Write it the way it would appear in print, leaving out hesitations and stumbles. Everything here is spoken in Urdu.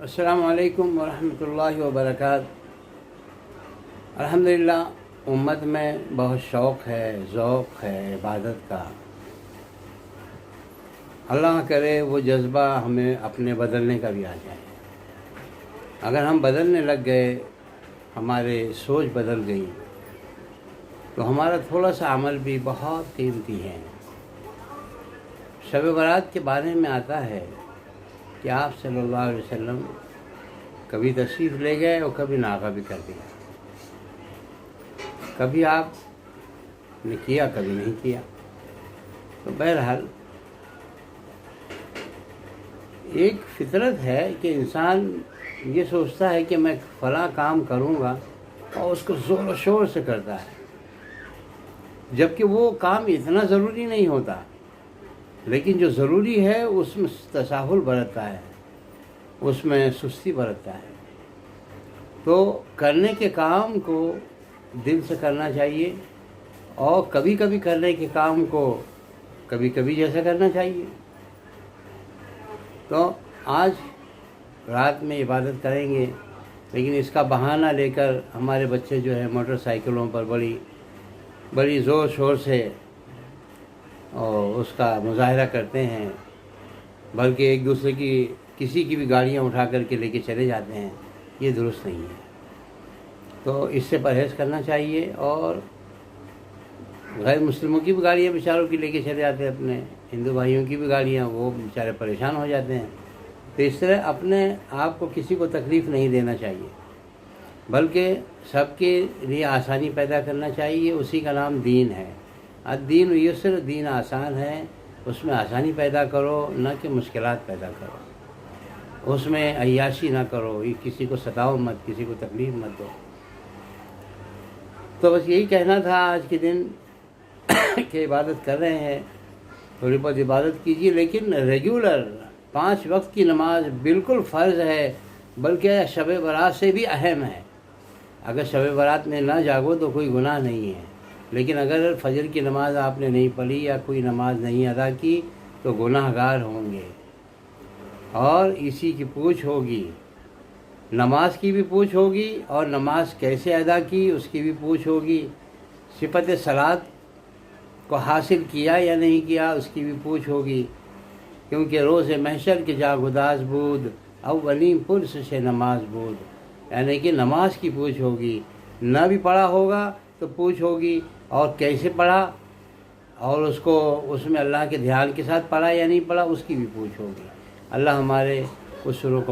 السلام علیکم ورحمۃ اللہ وبرکاتہ۔ الحمدللہ امت میں بہت شوق ہے، ذوق ہے عبادت کا۔ اللہ کرے وہ جذبہ ہمیں اپنے بدلنے کا بھی آ جائے۔ اگر ہم بدلنے لگ گئے، ہمارے سوچ بدل گئی، تو ہمارا تھوڑا سا عمل بھی بہت قیمتی ہے۔ شب برات کے بارے میں آتا ہے کہ آپ صلی اللہ علیہ وسلم کبھی تشریف لے گئے اور کبھی ناغہ بھی کر دیا۔ کبھی آپ نے کیا، کبھی نہیں کیا۔ تو بہرحال ایک فطرت ہے کہ انسان یہ سوچتا ہے کہ میں فلاں کام کروں گا اور اس کو زور و شور سے کرتا ہے، جبکہ وہ کام اتنا ضروری نہیں ہوتا، لیکن جو ضروری ہے اس میں تساہل برتتا ہے، اس میں سستی برتتا ہے۔ تو کرنے کے کام کو دل سے کرنا چاہیے، اور کبھی کبھی کرنے کے کام کو کبھی کبھی جیسا کرنا چاہیے۔ تو آج رات میں عبادت کریں گے، لیکن اس کا بہانہ لے کر ہمارے بچے جو ہیں موٹر سائیکلوں پر بڑی زور شور سے اور اس کا مظاہرہ کرتے ہیں، بلکہ ایک دوسرے کی کسی کی بھی گاڑیاں اٹھا کر کے لے کے چلے جاتے ہیں۔ یہ درست نہیں ہے۔ تو اس سے پرہیز کرنا چاہیے، اور غیر مسلموں کی بھی گاڑیاں بیچاروں کی لے کے چلے جاتے ہیں، اپنے ہندو بھائیوں کی بھی گاڑیاں، وہ بیچارے پریشان ہو جاتے ہیں۔ تو اس طرح اپنے آپ کو کسی کو تکلیف نہیں دینا چاہیے، بلکہ سب کے لیے آسانی پیدا کرنا چاہیے۔ اسی کا نام دین ہے۔ الدین یسر، دین آسان ہے، اس میں آسانی پیدا کرو، نہ کہ مشکلات پیدا کرو۔ اس میں عیاشی نہ کرو، کسی کو ستاؤ مت، کسی کو تکلیف مت دو۔ تو بس یہی کہنا تھا آج کے دن کہ عبادت کر رہے ہیں، تھوڑی بہت عبادت کیجیے، لیکن ریگولر 5 وقت کی نماز بالکل فرض ہے، بلکہ شب برات سے بھی اہم ہے۔ اگر شب برات میں نہ جاگو تو کوئی گناہ نہیں ہے، لیکن اگر فجر کی نماز آپ نے نہیں پڑھی یا کوئی نماز نہیں ادا کی تو گناہ گار ہوں گے، اور اسی کی پوچھ ہوگی۔ نماز کی بھی پوچھ ہوگی، اور نماز کیسے ادا کی اس کی بھی پوچھ ہوگی۔ صفت صلاۃ کو حاصل کیا یا نہیں کیا اس کی بھی پوچھ ہوگی، کیونکہ روز محشر کے جا گداز بود، اولین پرس سے نماز بود، یعنی کہ نماز کی پوچھ ہوگی۔ نہ بھی پڑھا ہوگا تو پوچھ ہوگی، اور کیسے پڑھا، اور اس میں اللہ کے دھیان کے ساتھ پڑھا یا نہیں پڑھا اس کی بھی پوچھ ہوگی۔ اللہ ہمارے اصولوں کو